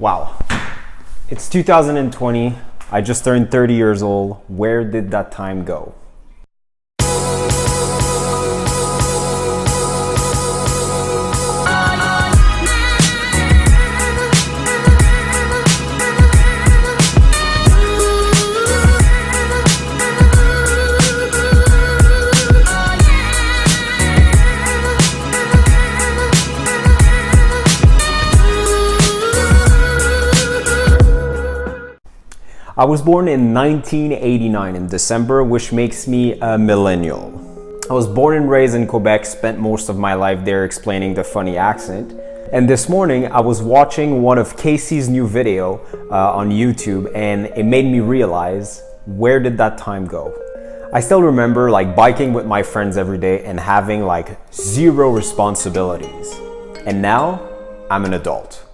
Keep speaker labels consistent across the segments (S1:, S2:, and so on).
S1: Wow, it's 2020. I just turned 30 years old. Where did that time go? I was born in 1989 in December, which makes me a millennial. I was born and raised in Quebec, spent most of my life there explaining the funny accent. And this morning I was watching one of Casey's new video on YouTube, and it made me realize, where did that time go? I still remember biking with my friends every day and having zero responsibilities. And now I'm an adult.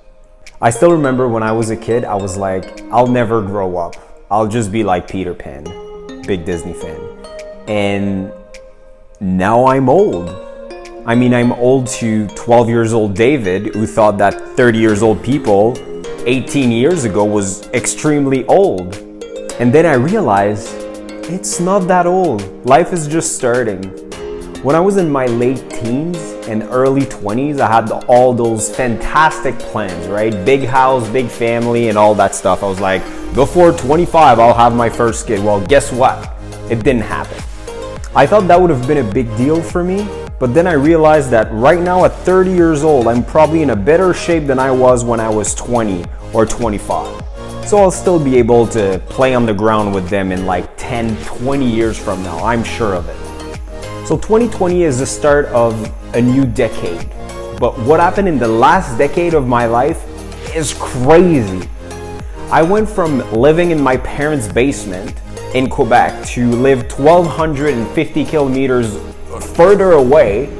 S1: I still remember when I was a kid, I was like, I'll never grow up. I'll just be like Peter Pan, big Disney fan. And now I'm old. I mean, I'm old to 12 years old David, who thought that 30 years old people 18 years ago was extremely old. And then I realized it's not that old. Life is just starting. When I was in my late teens and early 20s, I had all those fantastic plans, right? Big house, big family, and all that stuff. I was like, before 25, I'll have my first kid. Well, guess what? It didn't happen. I thought that would have been a big deal for me, but then I realized that right now at 30 years old, I'm probably in a better shape than I was when I was 20 or 25. So I'll still be able to play on the ground with them in 10, 20 years from now. I'm sure of it. So 2020 is the start of a new decade. But what happened in the last decade of my life is crazy. I went from living in my parents' basement in Quebec to live 1,250 kilometers further away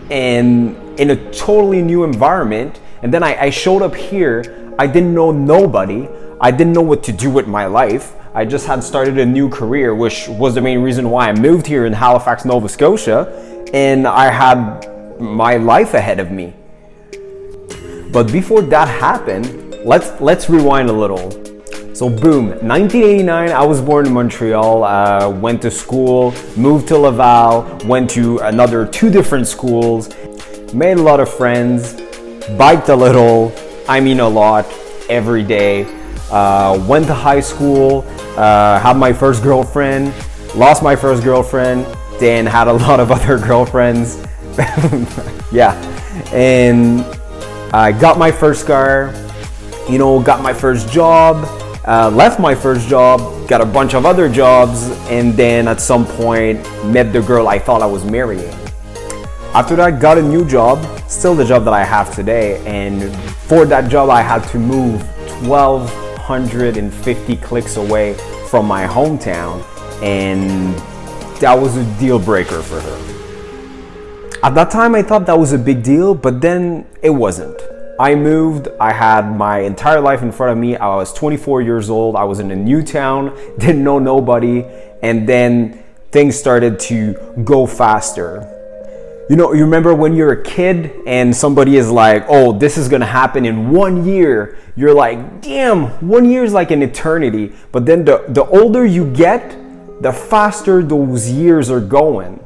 S1: and in a totally new environment. And then I showed up here. I didn't know nobody. I didn't know what to do with my life. I just had started a new career, which was the main reason why I moved here in Halifax, Nova Scotia, and I had my life ahead of me. But before that happened, let's rewind a little. So boom, 1989, I was born in Montreal, went to school, moved to Laval, went to another 2 different schools, made a lot of friends, biked a little, I mean a lot, every day. Went to high school, had my first girlfriend, lost my first girlfriend, then had a lot of other girlfriends. Yeah, and I got my first car, got my first job, left my first job, got a bunch of other jobs, and then at some point met the girl I thought I was marrying. After that, got a new job, still the job that I have today, and for that job I had to move 1,250 clicks away from my hometown, and that was a deal breaker for her. At that time I thought that was a big deal, but then it wasn't. I moved, I had my entire life in front of me. I was 24 years old, I was in a new town, didn't know nobody, and then things started to go faster. You remember when you're a kid and somebody is like, oh, this is gonna happen in 1 year. You're like, damn, 1 year is like an eternity. But then the older you get, the faster those years are going.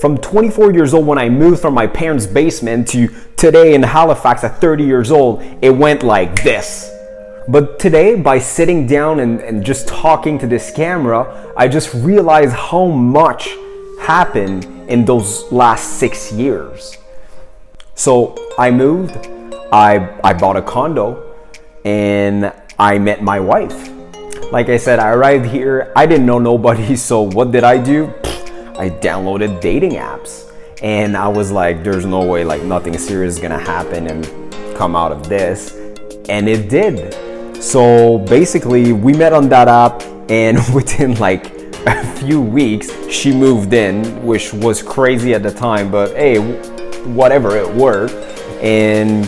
S1: From 24 years old when I moved from my parents' basement to today in Halifax at 30 years old, it went like this. But today, by sitting down and just talking to this camera, I just realized how much happened in those last 6 years. So I moved, I bought a condo, and I met my wife. Like I said, I arrived here, I didn't know nobody, so what did I do? I downloaded dating apps, and I was like, there's no way nothing serious is gonna happen and come out of this, and it did. So basically, we met on that app, and within a few weeks, she moved in, which was crazy at the time, but hey, whatever, it worked. And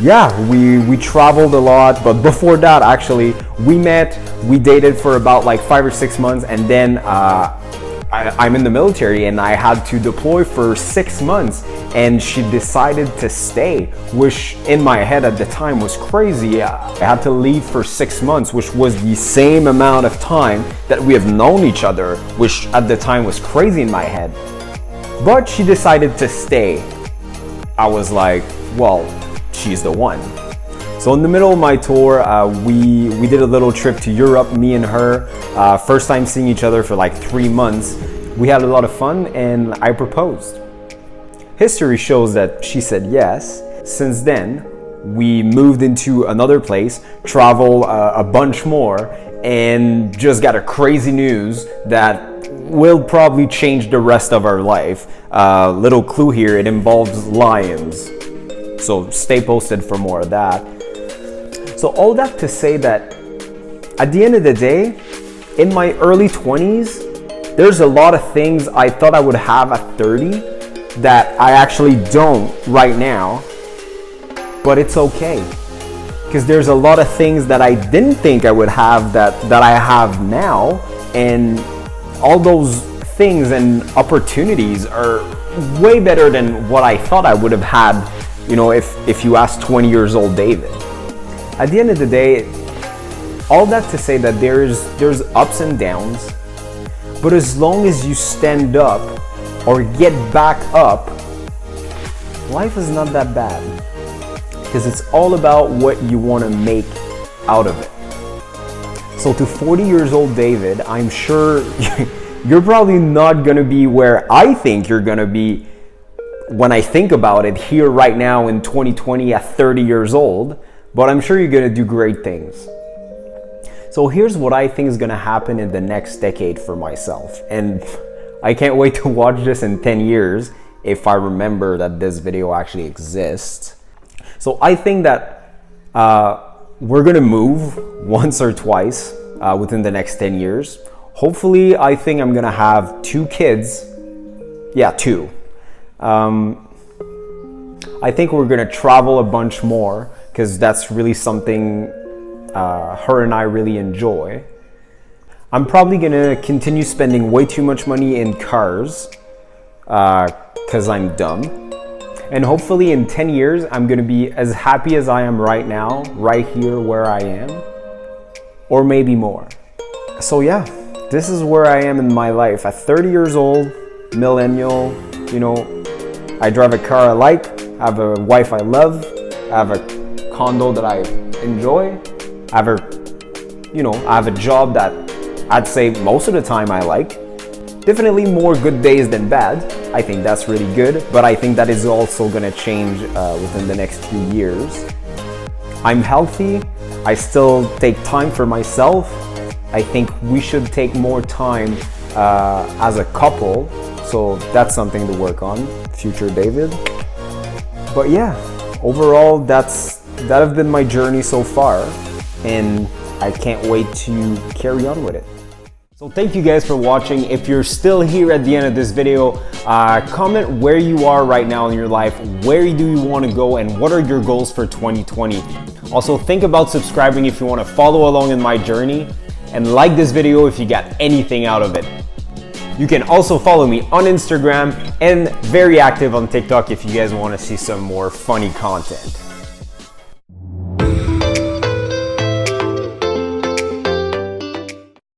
S1: yeah, we traveled a lot, but before that, actually, we dated for about 5 or 6 months, and then I'm in the military and I had to deploy for 6 months, and she decided to stay, which in my head at the time was crazy. I had to leave for 6 months, which was the same amount of time that we have known each other, which at the time was crazy in my head. But she decided to stay. I was like, well, she's the one. So in the middle of my tour, we did a little trip to Europe, me and her. First time seeing each other for like 3 months. We had a lot of fun and I proposed. History shows that she said yes. Since then, we moved into another place, travel a bunch more, and just got a crazy news that will probably change the rest of our life. Little clue here, it involves lions. So stay posted for more of that. So all that to say that at the end of the day, in my early 20s, there's a lot of things I thought I would have at 30 that I actually don't right now, but it's okay. Because there's a lot of things that I didn't think I would have that I have now, and all those things and opportunities are way better than what I thought I would have had, you know, if you asked 20 years old David. At the end of the day, all that to say that there's ups and downs, but as long as you stand up or get back up, life is not that bad, because it's all about what you want to make out of it. So to 40 years old David, I'm sure you're probably not going to be where I think you're going to be when I think about it here right now in 2020 at 30 years old, but I'm sure you're going to do great things. So here's what I think is going to happen in the next decade for myself. And I can't wait to watch this in 10 years if I remember that this video actually exists. So I think that we're going to move once or twice within the next 10 years. Hopefully, I think I'm going to have 2 kids. Yeah, 2. I think we're going to travel a bunch more, because that's really something her and I really enjoy. I'm probably gonna continue spending way too much money in cars because I'm dumb. And hopefully in 10 years, I'm gonna be as happy as I am right now, right here where I am, or maybe more. So yeah, this is where I am in my life. At 30 years old, millennial, you know, I drive a car I like, I have a wife I love, I have a condo that I enjoy, I have a job that I'd say most of the time I like. Definitely more good days than bad. I think that's really good, but I think that is also gonna change within the next few years. I'm healthy. I still take time for myself. I think we should take more time as a couple. So that's something to work on, future David. But yeah, overall, that have been my journey so far, and I can't wait to carry on with it. So thank you guys for watching. If you're still here at the end of this video, comment where you are right now in your life, where do you want to go, and what are your goals for 2020. Also, think about subscribing if you want to follow along in my journey, and like this video if you got anything out of it. You can also follow me on Instagram and very active on TikTok if you guys want to see some more funny content.